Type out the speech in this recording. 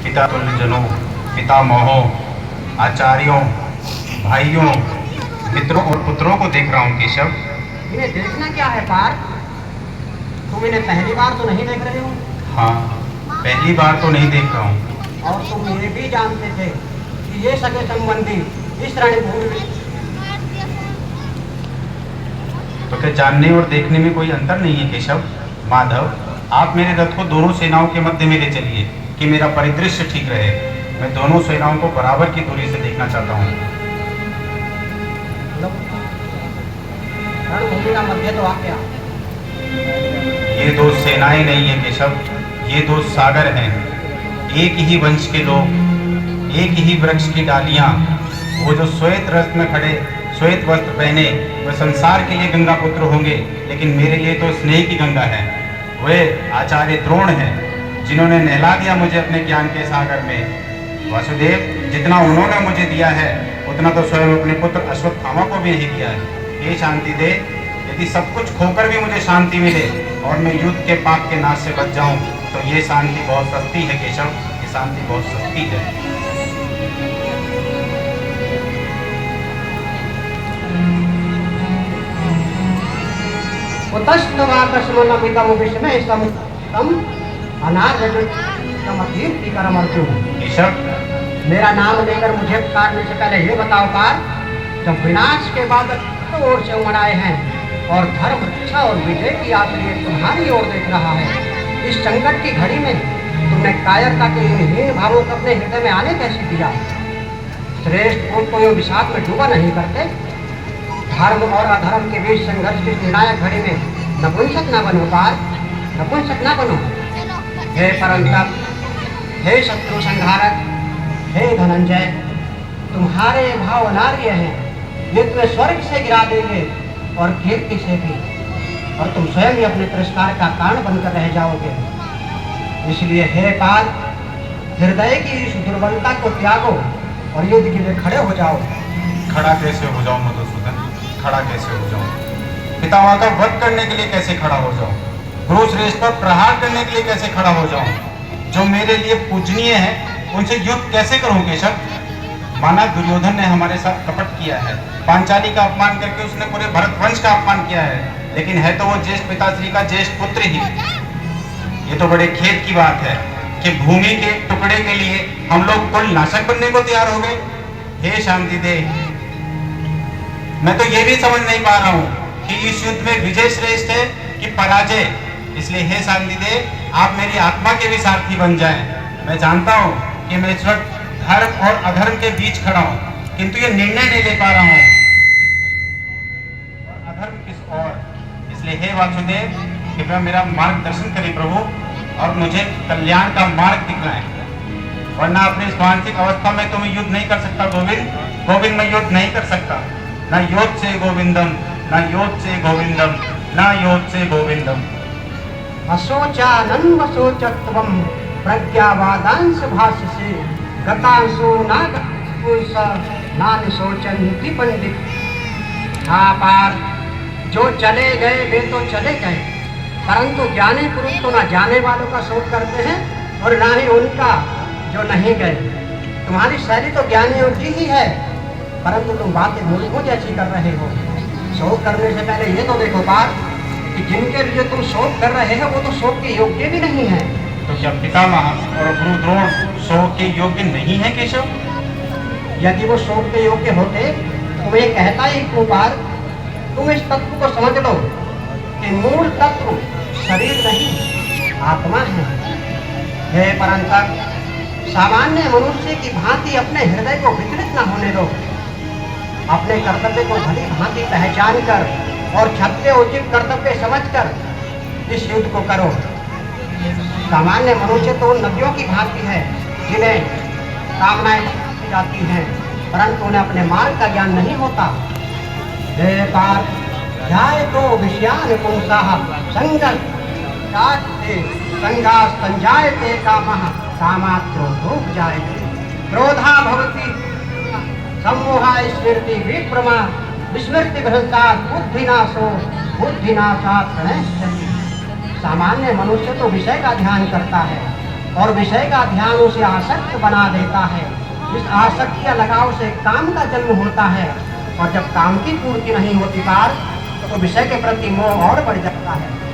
पिता तुल्यजनों, पितामहों, आचार्यों, भाइयों, मित्रों और पुत्रों को देख रहा हूँ केशव। इन्हें देखना क्या है पार्थ? तुम इन्हें पहली बार तो नहीं देख रहे हो? हाँ, पहली बार तो नहीं देख रहा हूँ। और तुम ये भी जानते थे कि ये सगे संबंधी इस रणभूमि में। तो क्या जानने और देखने में कोई अंतर नहीं है केशव? माधव, आप मेरे रथ को दोनों सेनाओं के मध्य में ले चलिए कि मेरा परिदृश्य ठीक रहे। मैं दोनों सेनाओं को बराबर की दूरी से देखना चाहता हूँ। रणभूमि का मध्य तो आ गया। ये दो सेनाएं नहीं है केशव, ये दो सागर हैं। एक ही वंश के लोग, एक ही वृक्ष की डालियां। वो जो श्वेत रथ में खड़े, श्वेत वस्त्र पहने, वह संसार के लिए गंगा पुत्र होंगे, लेकिन मेरे लिए तो स्नेह की गंगा है। वे आचार्य द्रोण हैं, जिन्होंने नहला दिया मुझे अपने ज्ञान के सागर में। वासुदेव, जितना उन्होंने मुझे दिया है उतना तो स्वयं अपने पुत्र अश्वत्थामा को भी नहीं दिया है। ये शांति दे, यदि सब कुछ खोकर भी मुझे शांति मिले और मैं युद्ध के पाप के नाश से बच जाऊं, तो ये शांति बहुत सस्ती है केशव, ये शांति बहुत सस्ती है। उतस्तवाकस्मनमिदं विस्मय समुत्तम अनार्यजुतमकीर्तिकरम अर्जुन। केशव, मेरा नाम लेकर मुझे पुकारने से पहले ये बताओ पार्थ, जब विनाश के बाद ओर से उमड़ आए हैं और धर्म, रक्षा और विजय की आस लिए तुम्हारी ओर देख रहा है, इस संकट की घड़ी में तुमने कायरता के हीन भावों को अपने हृदय में आने कैसे दिया? श्रेष्ठ पुरुष को योग विषाद में डूबा नहीं करते। धर्म और अधर्म के बीच संघर्ष की निर्णायक घड़ी में नपुंसक न बनो पार्थ, नपुंसक न बनो। हे परंतप, हे शत्रु संहारक, हे धनंजय, तुम्हारे भाव अनार्य हैं। ये तुम्हें स्वर्ग से गिरा देंगे और कीर्ति से भी, और तुम स्वयं ही अपने तिरस्कार का कारण बनकर रह जाओगे। इसलिए हे पार्थ, हृदय की इस दुर्बलता को त्यागो और युद्ध के लिए खड़े हो जाओ। खड़ा कैसे हो जाऊं मधुसूदन? खड़ा कैसे हो जाऊं? पितामह का वध करने के लिए कैसे खड़ा हो जाऊं? गुरु श्रेष्ठ पर प्रहार करने के लिए कैसे खड़ा हो जाऊं? जो मेरे लिए पूजनीय है उनसे युद्ध कैसे करूं केशव? माना दुर्योधन ने हमारे साथ कपट किया है, पांचाली का अपमान करके उसने पूरे भरत वंश का अपमान किया है, लेकिन है तो वो ज्येष्ठ पिताश्री का ज्येष्ठ पुत्र ही। ये तो बड़े खेद की बात है कि भूमि के टुकड़े के लिए हम लोग कुल नाशक बनने को तैयार हो गए। हे शांति दे, मैं तो ये भी समझ नहीं पा रहा हूँ कि इस युद्ध में विजय श्रेष्ठ है कि पराजय। इसलिए हे शांति दे, आप मेरी आत्मा के भी सारथी बन जाएं। मैं जानता हूँ कि मैं इस वक्त धर्म और अधर्म के बीच खड़ा हूँ, किंतु ये निर्णय नहीं ले पा रहा हूँ अधर्म किस ओर। इसलिए हे वासुदेव, कृपया मेरा मार्गदर्शन करें प्रभु, और मुझे कल्याण का मार्ग दिखलाएं, वरना अपनी इस मानसिक अवस्था में तो मैं युद्ध नहीं कर सकता। गोविंद, गोविंद, मैं युद्ध नहीं कर सकता। न योद्ध से गोविंदम, न योद्ध से गोविंदम, न योद्ध से गोविंदम। अशोचानन्व शोचत्वम प्रज्ञावादांश भाष्य गतांशो नान शोचन्ति पंडित। हाँ पार्थ, जो चले गए वे तो चले गए, परंतु ज्ञानी पुरुष तो न जाने वालों का शोक करते हैं और न ही उनका जो नहीं गए। तुम्हारी शैली तो ज्ञानियों की ही है, परंतु तुम बातें मूर्खों जैसी कर रहे हो। शोक करने से पहले ये तो देखो पार्थ कि जिनके लिए तुम शोक कर रहे हो वो तो शोक के योग्य भी नहीं है। तो क्या पितामह और गुरु द्रोण शोक के योग्य नहीं है केशव? यदि वो शोक के योग्य होते तो वे कहता ही क्यों पार्थ? तुम इस तत्व को समझ लो कि मूल तत्व शरीर नहीं आत्मा है। हे परंतप, सामान्य मनुष्य की भांति अपने हृदय को विचलित न होने दो। अपने कर्तव्य को भली भांति पहचान कर और छत्ते उचित कर्तव्य समझकर इस युद्ध को करो। सामान्य मनुष्य तो नदियों की भांति है जिन्हें कामनाएं की जाती हैं, परंतु उन्हें अपने मार्ग का ज्ञान नहीं होता। हे पार्थ, जाए तो विषयान पुंसाः संगात् संजायते कामः कामात् क्रोधो जायते क्रोधा भवति सम्मोहा स्मृति विप्रमा विस्मृति भ्रष्टात् बुद्धिनाशो बुद्धिनाशात् प्रणश्यति। सामान्य मनुष्य तो विषय का ध्यान करता है और विषय का ध्यान उसे आसक्त बना देता है। इस आसक्ति या लगाव से काम का जन्म होता है, और जब काम की पूर्ति नहीं होती पार तो विषय के प्रति मोह और बढ़ जाता है।